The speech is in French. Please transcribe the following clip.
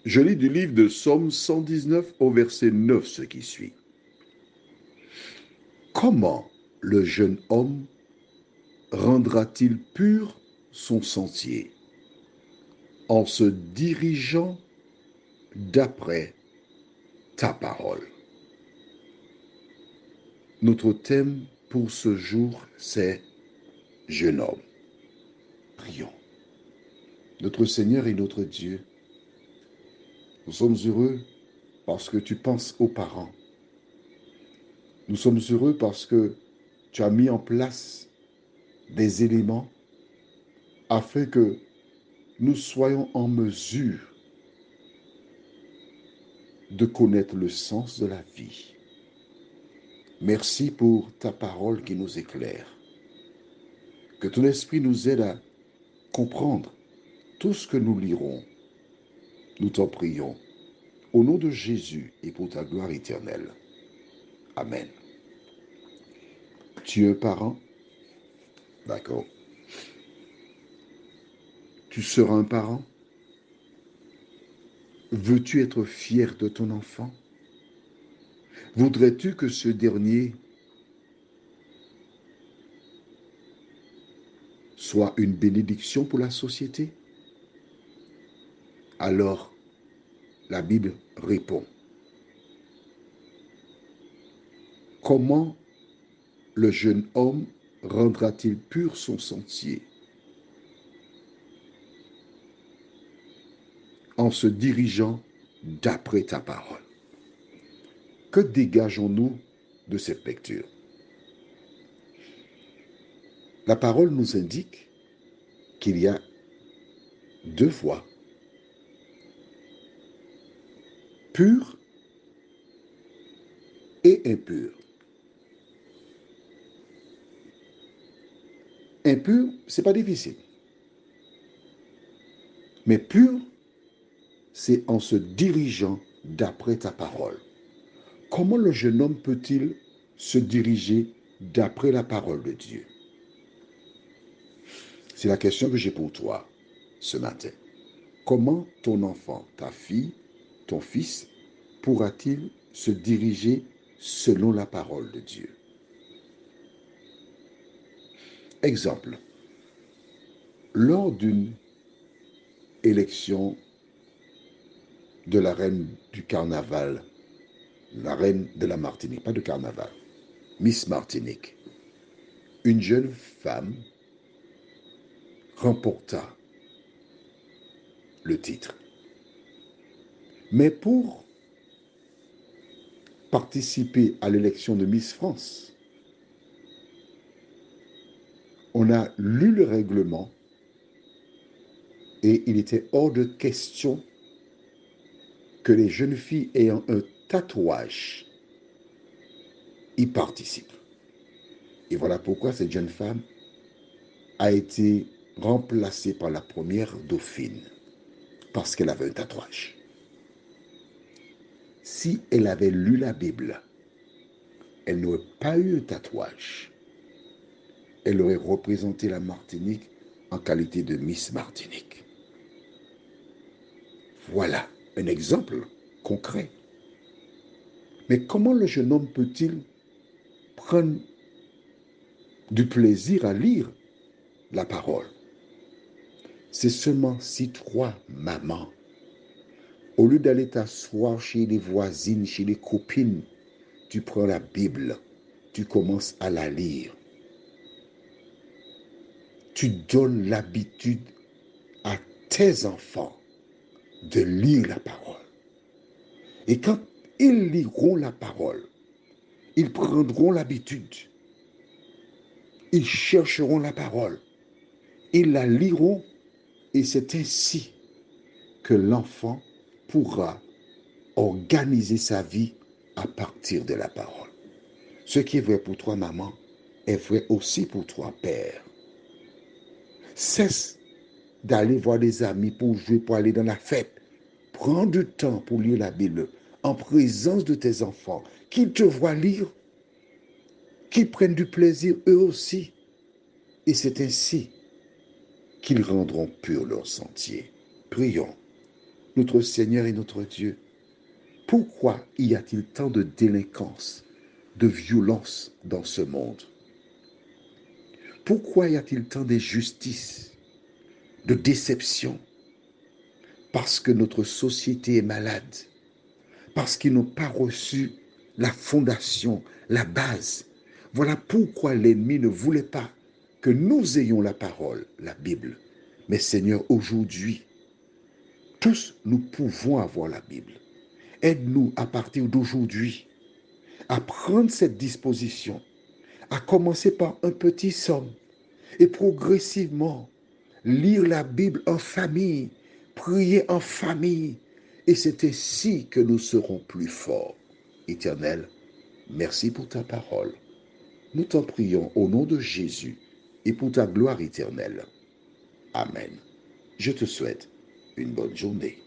Je lis du livre de Psaume 119 au verset 9 ce qui suit. Comment le jeune homme rendra-t-il pur son sentier en se dirigeant d'après ta parole? Notre thème pour ce jour, c'est jeune homme. Prions. Notre Seigneur et notre Dieu, nous sommes heureux parce que tu penses aux parents. Nous sommes heureux parce que tu as mis en place des éléments afin que nous soyons en mesure de connaître le sens de la vie. Merci pour ta parole qui nous éclaire. Que ton esprit nous aide à comprendre tout ce que nous lirons. Nous t'en prions. Au nom de Jésus et pour ta gloire éternelle. Amen. Tu es un parent? D'accord. Tu seras un parent? Veux-tu être fier de ton enfant? Voudrais-tu que ce dernier soit une bénédiction pour la société? Alors, la Bible répond. Comment le jeune homme rendra-t-il pur son sentier? En se dirigeant d'après ta parole. Que dégageons-nous de cette lecture? La parole nous indique qu'il y a deux voies. Pure et impure. Impur, c'est pas difficile. Mais pur, c'est en se dirigeant d'après ta parole. Comment le jeune homme peut-il se diriger d'après la parole de Dieu? C'est la question que j'ai pour toi ce matin. Comment ton enfant, ta fille, ton fils pourra-t-il se diriger selon la parole de Dieu? Exemple, lors d'une élection de la reine du carnaval, la reine de la Martinique, pas de carnaval, Miss Martinique, une jeune femme remporta le titre. Mais pour participer à l'élection de Miss France, on a lu le règlement et il était hors de question que les jeunes filles ayant un tatouage y participent. Et voilà pourquoi cette jeune femme a été remplacée par la première dauphine, parce qu'elle avait un tatouage. Si elle avait lu la Bible, elle n'aurait pas eu un tatouage. Elle aurait représenté la Martinique en qualité de Miss Martinique. Voilà un exemple concret. Mais comment le jeune homme peut-il prendre du plaisir à lire la parole? C'est seulement si toi, maman, au lieu d'aller t'asseoir chez les voisines, chez les copines, tu prends la Bible, tu commences à la lire. Tu donnes l'habitude à tes enfants de lire la parole. Et quand ils liront la parole, ils prendront l'habitude. Ils chercheront la parole. Ils la liront et c'est ainsi que l'enfant pourra organiser sa vie à partir de la parole. Ce qui est vrai pour toi, maman, est vrai aussi pour toi, père. Cesse d'aller voir des amis pour jouer, pour aller dans la fête. Prends du temps pour lire la Bible en présence de tes enfants, qu'ils te voient lire, qu'ils prennent du plaisir eux aussi. Et c'est ainsi qu'ils rendront pur leur sentier. Prions. notre Seigneur et notre Dieu, pourquoi y a-t-il tant de délinquance, de violence dans ce monde? Pourquoi y a-t-il tant d'injustice, de déception? Parce que notre société est malade, parce qu'ils n'ont pas reçu la fondation, la base. Voilà pourquoi l'ennemi ne voulait pas que nous ayons la parole, la Bible. Mais Seigneur, aujourd'hui, tous nous pouvons avoir la Bible. Aide-nous à partir d'aujourd'hui à prendre cette disposition, à commencer par un petit somme et progressivement lire la Bible en famille, prier en famille. Et c'est ainsi que nous serons plus forts. Éternel, merci pour ta parole. Nous t'en prions au nom de Jésus et pour ta gloire éternelle. Amen. Je te souhaite une bonne journée.